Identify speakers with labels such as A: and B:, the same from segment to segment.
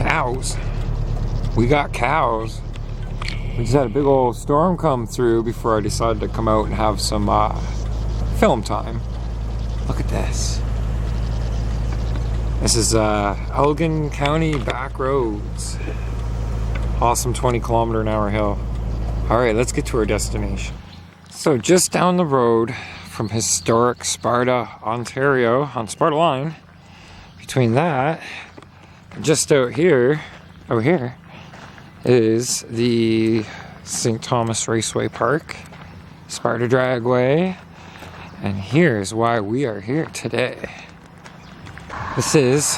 A: Cows. We got cows. We just had a big old storm come through before I decided to come out and have some film time. Look at this. This is Elgin County back roads. Awesome 20km/h hill. Alright, let's get to our destination. So just down the road from historic Sparta, Ontario, on Sparta Line, between that, just out here, is the St. Thomas Raceway Park, Sparta Dragway, and here's why we are here today. This is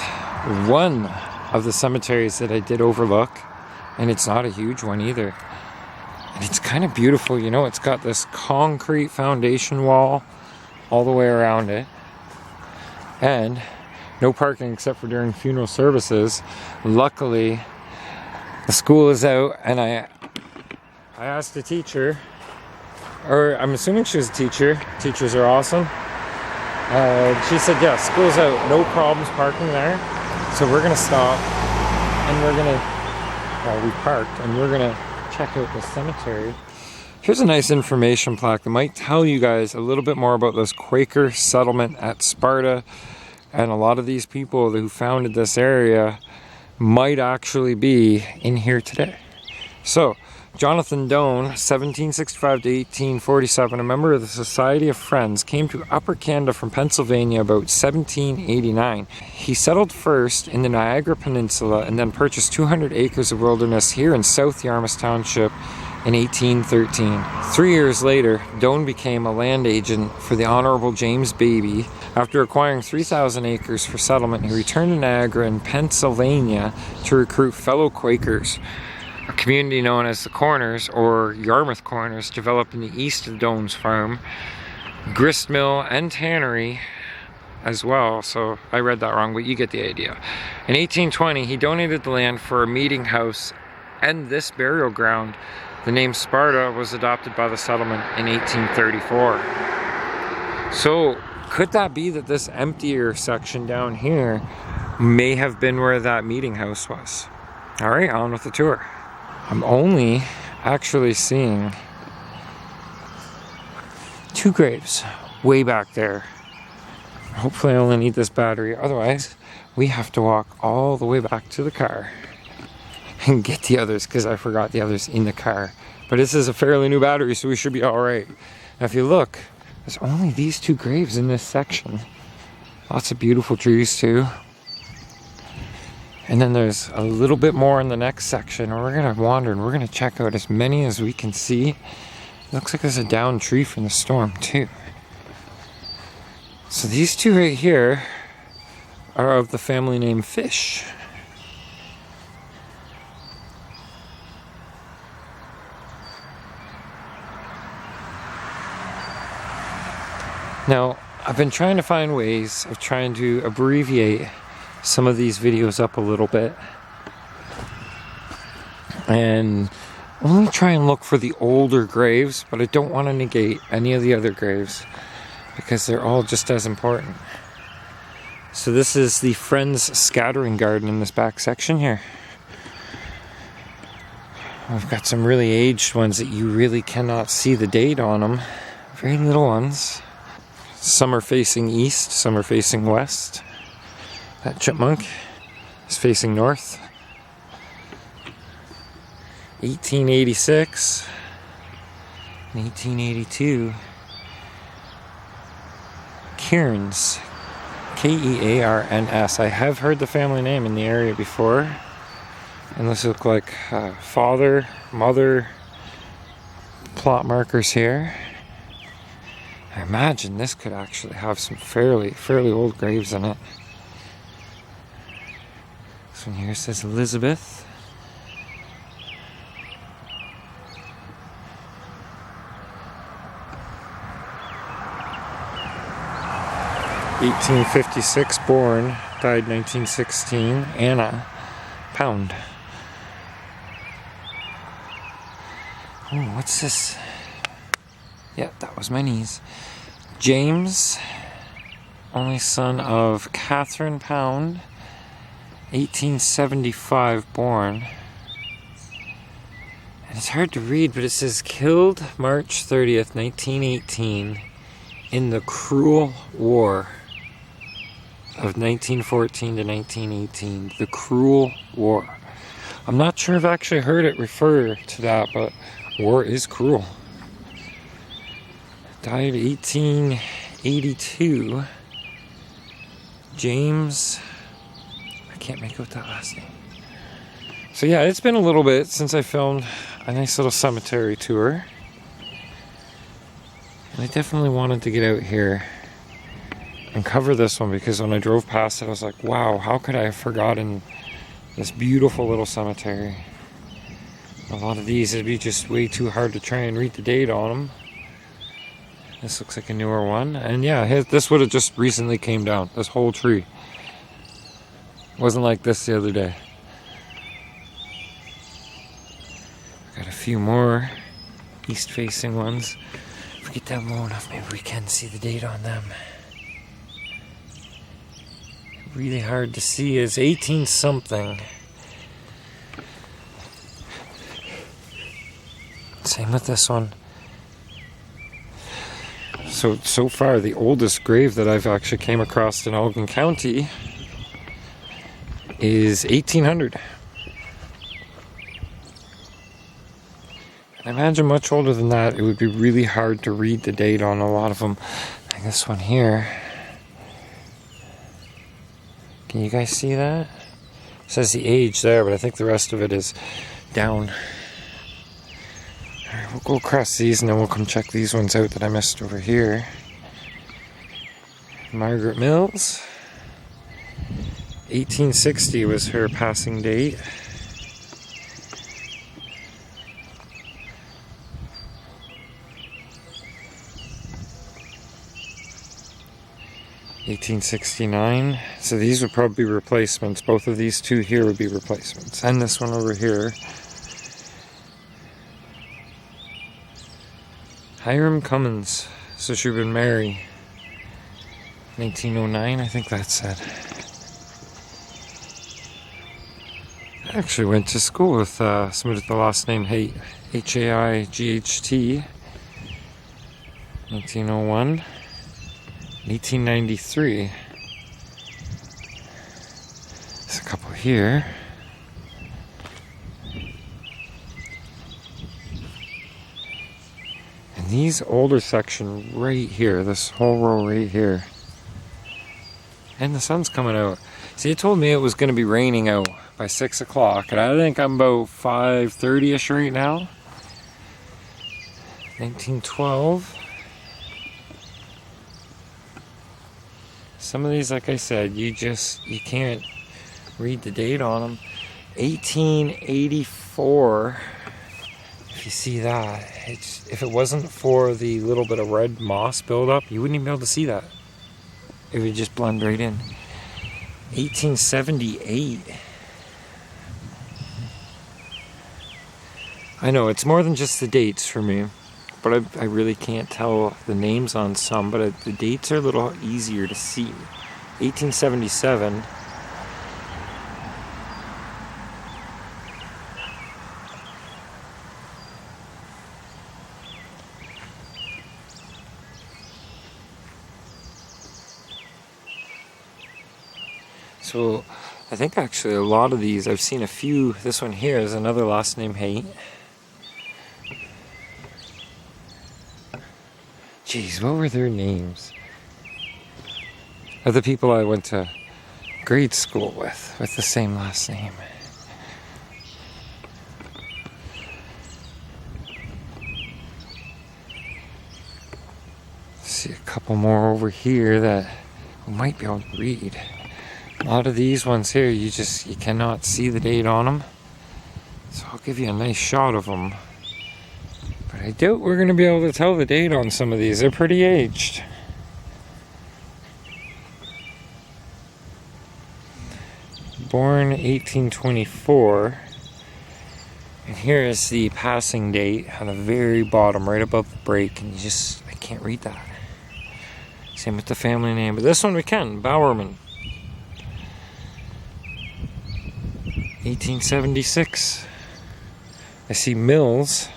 A: one of the cemeteries that I did overlook, and it's not a huge one either. And it's kind of beautiful, you know, it's got this concrete foundation wall all the way around it. And no parking except for during funeral services. Luckily, the school is out, and I asked the teacher, or I'm assuming she was a teacher. Teachers are awesome. She said, yeah, school's out, no problems parking there. So we're gonna stop, and we're gonna, we parked, and we're gonna check out the cemetery. Here's a nice information plaque that might tell you guys a little bit more about this Quaker settlement at Sparta, and a lot of these people who founded this area might actually be in here today. So, Jonathan Doane, 1765 to 1847, a member of the Society of Friends, came to Upper Canada from Pennsylvania about 1789. He settled first in the Niagara Peninsula and then purchased 200 acres of wilderness here in South Yarmouth Township in 1813. 3 years later, Doane became a land agent for the Honorable James Beebe. After acquiring 3,000 acres for settlement, he returned to Niagara in Pennsylvania to recruit fellow Quakers. A community known as the Corners, or Yarmouth Corners, developed in the east of Doane's farm. Grist mill and tannery as well, so I read that wrong, but you get the idea. In 1820, he donated the land for a meeting house and this burial ground. The name Sparta was adopted by the settlement in 1834. So, could that be that this emptier section down here may have been where that meeting house was? Alright, on with the tour. I'm only actually seeing 2 graves way back there. Hopefully I only need this battery, otherwise we have to walk all the way back to the car and get the others, because I forgot the others in the car. But this is a fairly new battery, so we should be alright. Now if you look, there's only these 2 graves in this section. Lots of beautiful trees too. And then there's a little bit more in the next section, and we're gonna wander and we're gonna check out as many as we can see. It looks like there's a downed tree from the storm too. So these 2 right here are of the family name Fish. Now, I've been trying to find ways of trying to abbreviate some of these videos up a little bit and only try and look for the older graves, but I don't want to negate any of the other graves because they're all just as important. So this is the Friends Scattering Garden in this back section here. We've got some really aged ones that you really cannot see the date on them. Very little ones. Some are facing east, some are facing west. That chipmunk is facing north. 1886 and 1882. Kearns, Kearns. I have heard the family name in the area before. And this look like father, mother plot markers here. I imagine this could actually have some fairly old graves in it. This one here says Elizabeth. (1856) born, died 1916. Anna Pound. Oh, what's this? Yeah, that was my niece. James, only son of Catherine Pound 1875 born. And it's hard to read, but it says killed March 30th, 1918 in the cruel war of 1914 to 1918. The cruel war. I'm not sure I've actually heard it refer to that, but war is cruel. Died 1882. James, I can't make out that last name. So yeah, it's been a little bit since I filmed a nice little cemetery tour. And I definitely wanted to get out here and cover this one because when I drove past it, I was like, wow, how could I have forgotten this beautiful little cemetery? A lot of these, it'd be just way too hard to try and read the date on them. This looks like a newer one. And yeah, this would have just recently came down. This whole tree. Wasn't like this the other day. Got a few more east-facing ones. If we get down low enough, maybe we can see the date on them. Really hard to see is 18-something. Same with this one. So far, the oldest grave that I've actually came across in Elgin County is 1800. I imagine much older than that, it would be really hard to read the date on a lot of them. Like this one here. Can you guys see that? It says the age there, but I think the rest of it is down. Alright, we'll go across these and then we'll come check these ones out that I missed over here. Margaret Mills. 1860 was her passing date. $1869. So these would probably be replacements. Both of these two here would be replacements. And this one over here. Hiram Cummins. So she would have been Mary. 1909, I think that said. I actually went to school with somebody with the last name Haight. H-A-I-G-H-T. 1901. 1893. There's a couple here. And these older section right here, this whole row right here. And the sun's coming out. See, it told me it was going to be raining out by 6 o'clock, and I think I'm about 5:30ish right now. 1912. Some of these, like I said, you can't read the date on them. 1884. If you see that, if it wasn't for the little bit of red moss buildup, you wouldn't even be able to see that. It would just blend right in. 1878. I know, it's more than just the dates for me. But I really can't tell the names on some, but the dates are a little easier to see. 1877. So I think actually a lot of these, I've seen a few. This one here is another last name Haight. Jeez, what were their names? Of the people I went to grade school with the same last name. See a couple more over here that we might be able to read. A lot of these ones here, you cannot see the date on them. So I'll give you a nice shot of them. But I doubt we're going to be able to tell the date on some of these. They're pretty aged. Born 1824. And here is the passing date on the very bottom, right above the break. And I can't read that. Same with the family name. But this one we can, Bowerman. 1876. I see mills,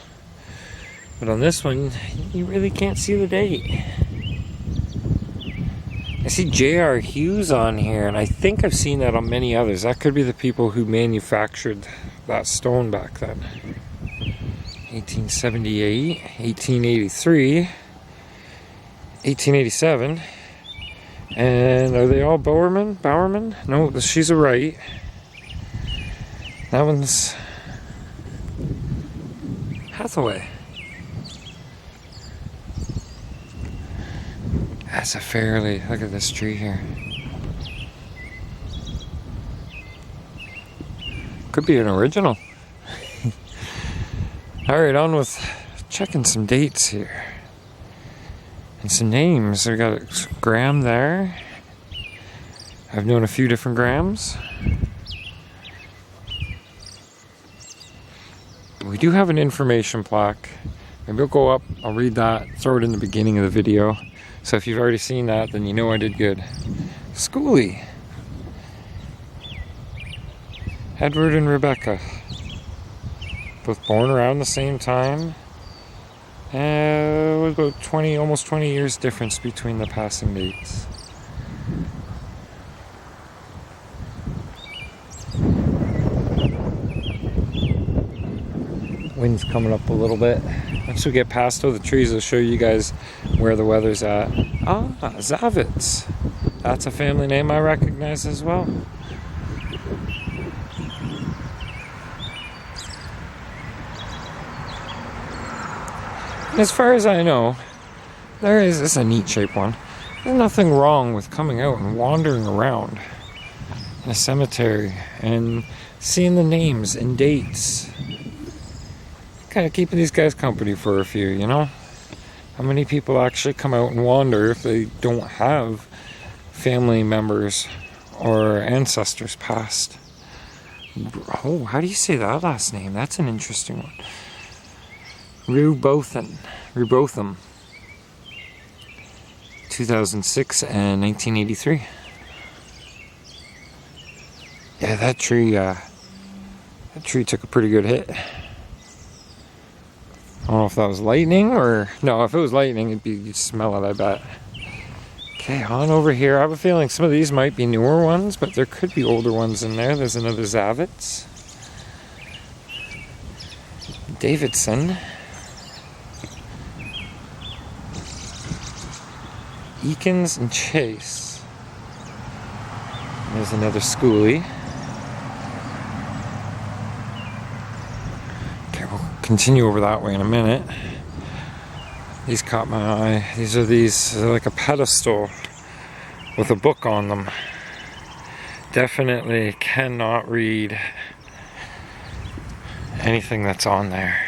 A: but on this one, you really can't see the date. I see J.R. Hughes on here, and I think I've seen that on many others. That could be the people who manufactured that stone back then. 1878, 1883, 1887. And are they all Bowerman? No, she's a right. That one's Hathaway. That's a fairly, look at this tree here. Could be an original. Alright, on with checking some dates here. And some names. We got Graham there. I've known a few different Grahams. We do have an information plaque. Maybe I'll go up, I'll read that, throw it in the beginning of the video. So if you've already seen that, then you know I did good. Schoolie. Edward and Rebecca. Both born around the same time. About almost 20 years difference between the passing dates. Wind's coming up a little bit. Once we get past all the trees, I'll show you guys where the weather's at. Ah, Zavitz. That's a family name I recognize as well. As far as I know, this is a neat shaped one. There's nothing wrong with coming out and wandering around in a cemetery and seeing the names and dates. Kind of keeping these guys company for a few, you know? How many people actually come out and wander if they don't have family members or ancestors past? Oh, how do you say that last name? That's an interesting one. Rebotham. 2006 and 1983. Yeah, that tree took a pretty good hit. I don't know if that was lightning or... No, if it was lightning, you'd smell it, I bet. Okay, on over here. I have a feeling some of these might be newer ones, but there could be older ones in there. There's another Zavitz. Davidson. Eakins and Chase. There's another Schoolie. Okay, we'll continue over that way in a minute. These caught my eye. These are like a pedestal with a book on them. Definitely cannot read anything that's on there.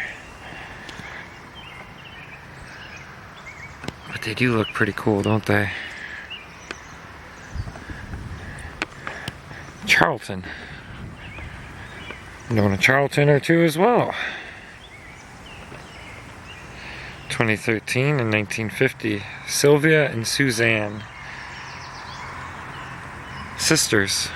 A: But they do look pretty cool, don't they? Charlton. Known a Charlton or two as well. 2013 and 1950. Sylvia and Suzanne. Sisters.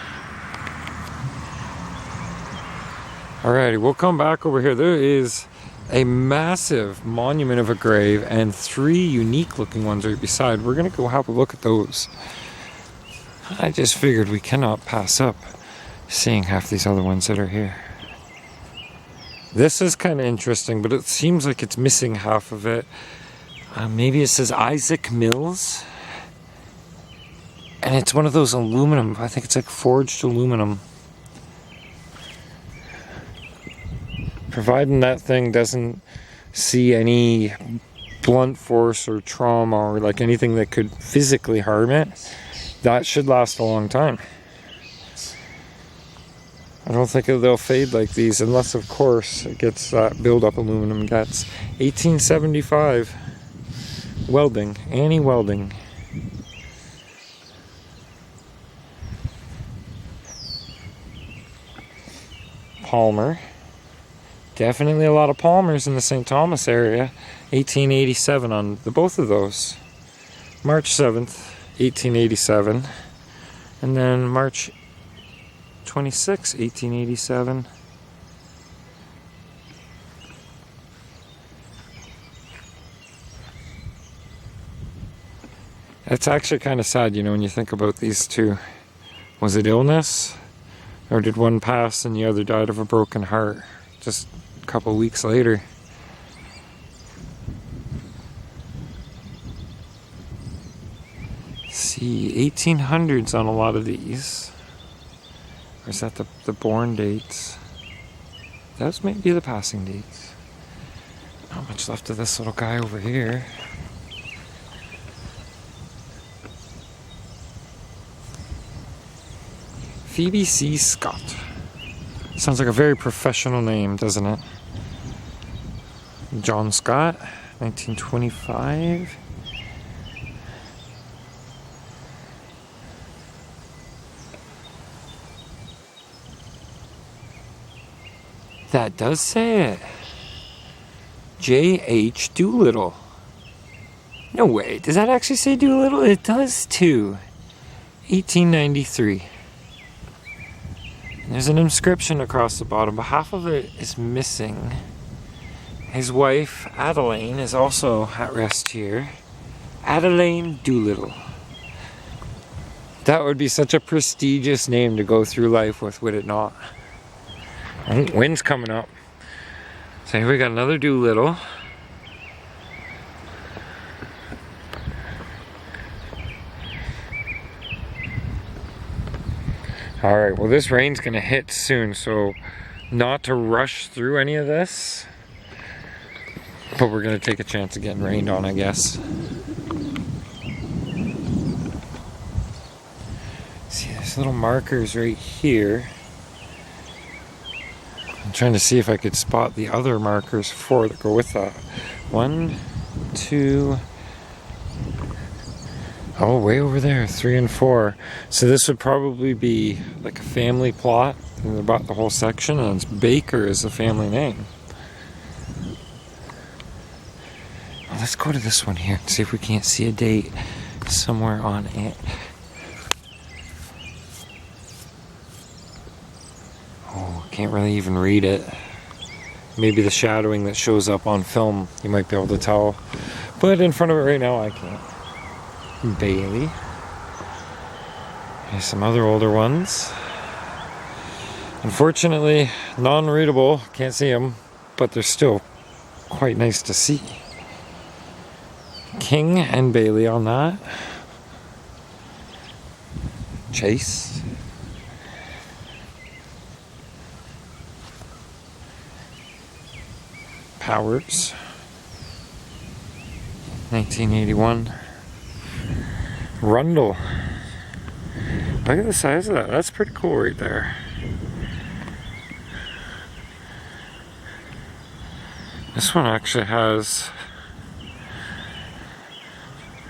A: Alrighty, we'll come back over here. There is a massive monument of a grave and 3 unique looking ones right beside. We're gonna go have a look at those. I just figured we cannot pass up seeing half these other ones that are here. This is kind of interesting, but it seems like it's missing half of it. Maybe it says Isaac Mills. And it's one of those aluminum, I think it's like forged aluminum. Providing that thing doesn't see any blunt force or trauma or like anything that could physically harm it, that should last a long time. I don't think they'll fade like these unless, of course, it gets that build-up aluminum gets. 1875. Welding. Annie Welding. Palmer. Definitely a lot of Palmers in the St. Thomas area. 1887 on the both of those. March 7th, 1887. And then March 26, 1887. It's actually kind of sad, you know, when you think about these two. Was it illness? Or did one pass and the other died of a broken heart just a couple weeks later? See, 1800s on a lot of these. Or is that the born dates? Those might be the passing dates. Not much left of this little guy over here. Phoebe C. Scott. Sounds like a very professional name, doesn't it? John Scott, 1925. That does say it. J.H. Doolittle. No way, does that actually say Doolittle? It does too. 1893. There's an inscription across the bottom, but half of it is missing. His wife, Adeline, is also at rest here. Adeline Doolittle. That would be such a prestigious name to go through life with, would it not? Oh, wind's coming up. So here we got another Doolittle. Alright, well this rain's gonna hit soon, so not to rush through any of this. But we're gonna take a chance of getting rained on, I guess. See, there's little markers right here. I'm trying to see if I could spot the other markers four that go with that. 1, 2. Oh, way over there, 3 and 4. So this would probably be like a family plot, and they bought the whole section, and it's Baker is the family name. Well, let's go to this one here and see if we can't see a date somewhere on it. Oh, can't really even read it. Maybe the shadowing that shows up on film, you might be able to tell. But in front of it right now, I can't. Bailey. There's some other older ones. Unfortunately, non-readable, can't see them, but they're still quite nice to see. King and Bailey on that. Chase. Powers. 1981. Rundle. Look at the size of that. That's pretty cool right there. This one actually has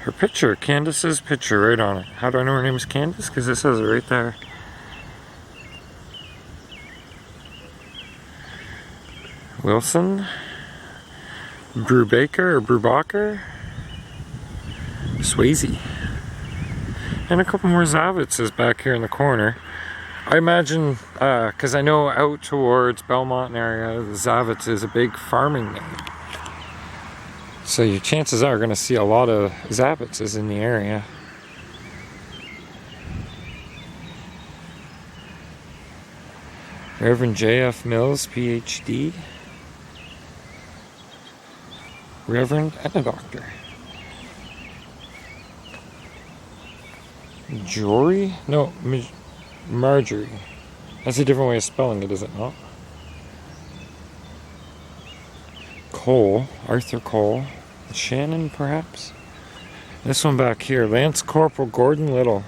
A: her picture, Candace's picture right on it. How do I know her name is Candace? Because it says it right there. Wilson. Brubaker or Brubacher. Swayze. And a couple more Zavitses back here in the corner. I imagine, because I know out towards Belmont area, the Zavitz is a big farming name. So your chances are going to see a lot of Zavitzes in the area. Reverend J.F. Mills, PhD. Reverend and a doctor. Jory? No, Marjorie. That's a different way of spelling it, is it not? Cole, Arthur Cole. Shannon, perhaps? This one back here, Lance Corporal Gordon Little.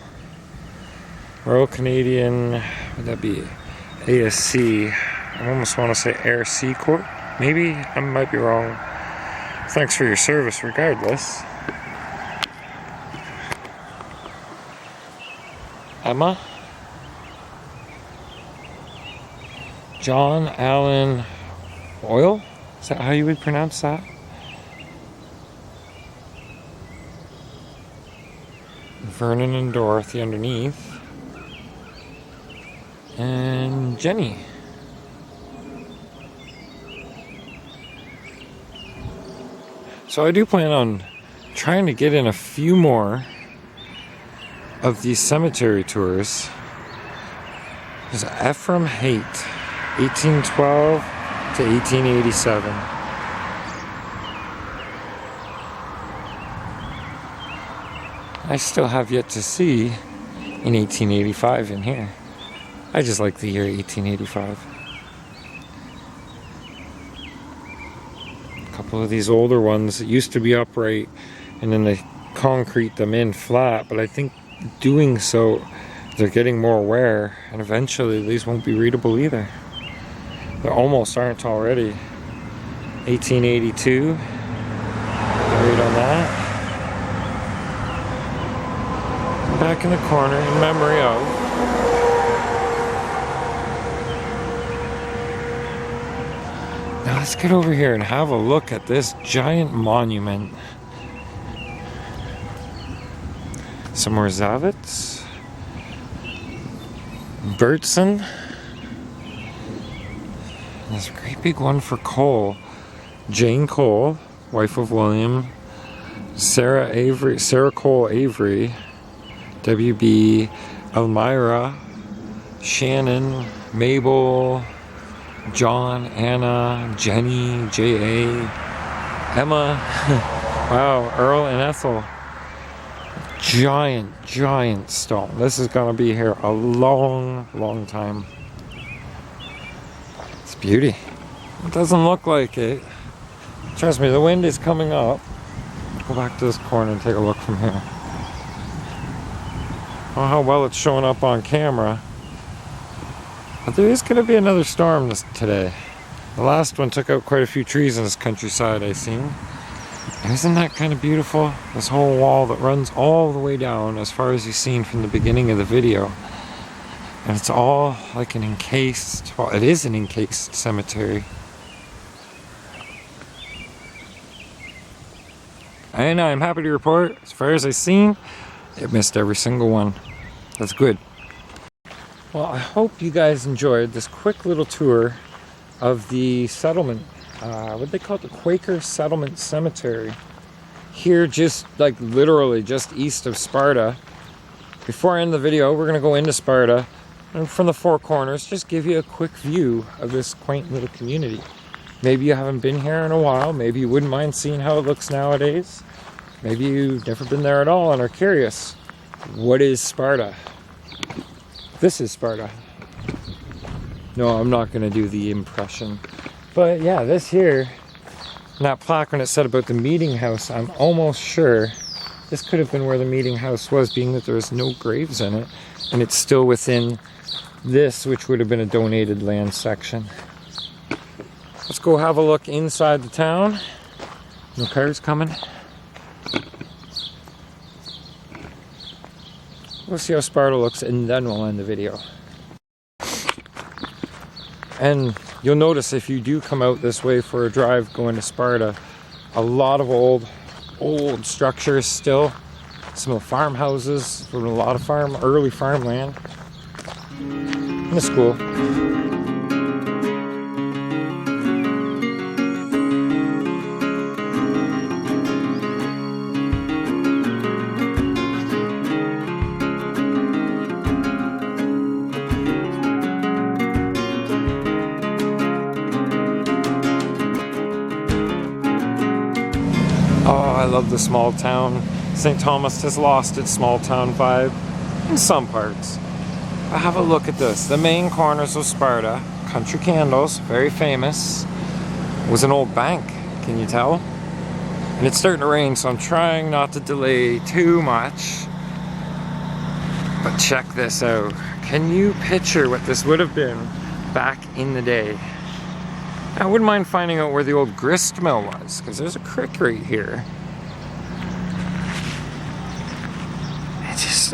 A: Royal Canadian, would that be ASC? I almost want to say Air Sea Corps. Maybe, I might be wrong. Thanks for your service regardless. Emma. John Allen Oil? Is that how you would pronounce that? Vernon and Dorothy underneath. and Jenny. So I do plan on trying to get in a few more of these cemetery tours. There's Ephraim Haight, 1812 to 1887. I still have yet to see in 1885 in here. I just like the year 1885. A couple of these older ones that used to be upright and then they concrete them in flat, but I think doing so they're getting more wear and eventually these won't be readable either. They almost aren't already. 1882. Read on that. Back in the corner in memory of. Now let's get over here and have a look at this giant monument. Some more Zavits. Bertson. This great big one for Cole. Jane Cole, wife of William. Sarah Cole Avery. W.B. Elmira. Shannon. Mabel. John. Anna. Jenny. J.A. Emma. Wow, Earl and Ethel. Giant stone. This is gonna be here a long time. It's beauty. It doesn't look like it. Trust me, the wind is coming up. Go back to this corner and take a look from here. I don't know how well it's showing up on camera, but there is gonna be another storm today. The last one took out quite a few trees in this countryside I've seen. Isn't that kind of beautiful? This whole wall that runs all the way down as far as you've seen from the beginning of the video. And it's all like an encased, well, it is an encased cemetery. And I'm happy to report, as far as I've seen, it missed every single one. That's good. Well, I hope you guys enjoyed this quick little tour of the settlement. What they call it, the Quaker Settlement Cemetery. Here, just like literally just east of Sparta. Before I end the video, we're gonna go into Sparta and from the four corners, just give you a quick view of this quaint little community. Maybe you haven't been here in a while. Maybe you wouldn't mind seeing how it looks nowadays. Maybe you've never been there at all and are curious. What is Sparta? This is Sparta. No, I'm not gonna do the impression. But yeah, this here, that plaque when it said about the meeting house, I'm almost sure this could have been where the meeting house was, being that there was no graves in it. And it's still within this, which would have been a donated land section. Let's go have a look inside the town. No cars coming. We'll see how Sparta looks and then we'll end the video. And you'll notice if you do come out this way for a drive going to Sparta, a lot of old structures still. Some of the farmhouses from a lot of early farmland. And the school. I love the small town. St. Thomas has lost its small town vibe in some parts. But have a look at this. The main corners of Sparta, Country Candles, very famous, was an old bank, can you tell? And it's starting to rain, so I'm trying not to delay too much. But check this out. Can you picture what this would have been back in the day? I wouldn't mind finding out where the old grist mill was, because there's a creek right here.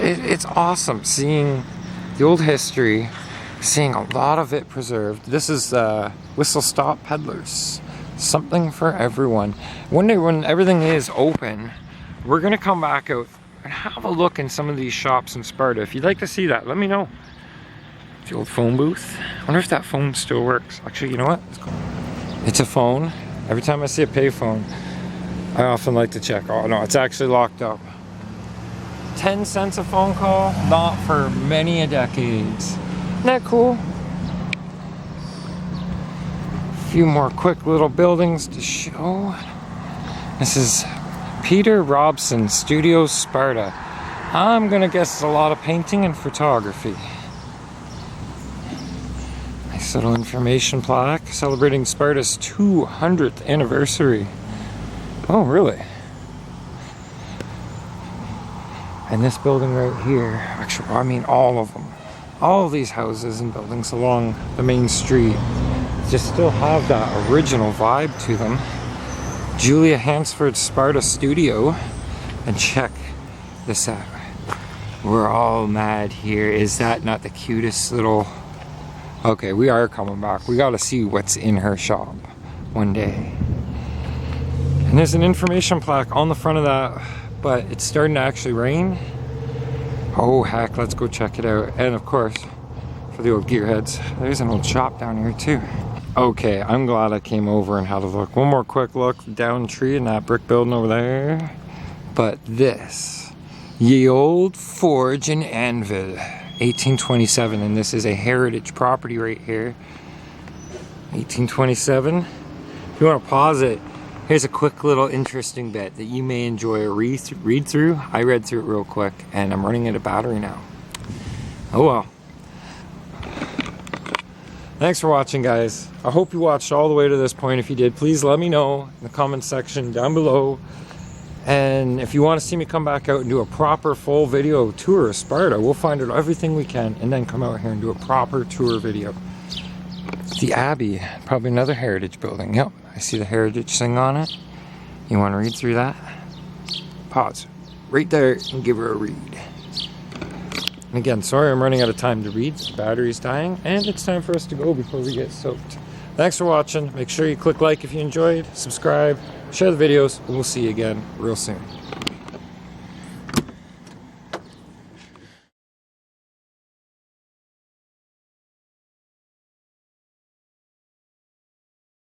A: It's awesome seeing the old history, seeing a lot of it preserved. This is Whistle Stop Peddlers. Something for everyone. One day when everything is open, we're going to come back out and have a look in some of these shops in Sparta. If you'd like to see that, let me know. The old phone booth. I wonder if that phone still works. Actually, you know what? It's a phone. Every time I see a payphone, I often like to check. Oh no, it's actually locked up. 10 cents a phone call, not for many a decades. Isn't that cool? A few more quick little buildings to show. This is Peter Robson Studios, Sparta. I'm gonna guess it's a lot of painting and photography. Nice little information plaque celebrating Sparta's 200th anniversary. Oh, really? And this building right here, actually, I mean all of them. All of these houses and buildings along the main street just still have that original vibe to them. Julia Hansford's Sparta Studio. And check this out. We're all mad here. Is that not the cutest little... Okay, we are coming back. We gotta see what's in her shop one day. And there's an information plaque on the front of that, but it's starting to actually rain. Oh heck, let's go check it out. And of course, for the old gearheads, there's an old shop down here too. Okay, I'm glad I came over and had a look. One more quick look down the tree in that brick building over there. But this, ye old forge and anvil, 1827, and this is a heritage property right here. 1827. If you want to pause it, here's a quick little interesting bit that you may enjoy a read through. I read through it real quick and I'm running out of battery now. Oh well. Thanks for watching, guys. I hope you watched all the way to this point. If you did, please let me know in the comment section down below. And if you want to see me come back out and do a proper full video tour of Sparta, we'll find out everything we can and then come out here and do a proper tour video. The Abbey, probably another heritage building. Yep, I see the heritage thing on it. You want to read through that? Pause right there and give her a read. And again, sorry I'm running out of time to read. The battery's dying and it's time for us to go before we get soaked. Thanks for watching. Make sure you click like if you enjoyed, subscribe, share the videos, and we'll see you again real soon.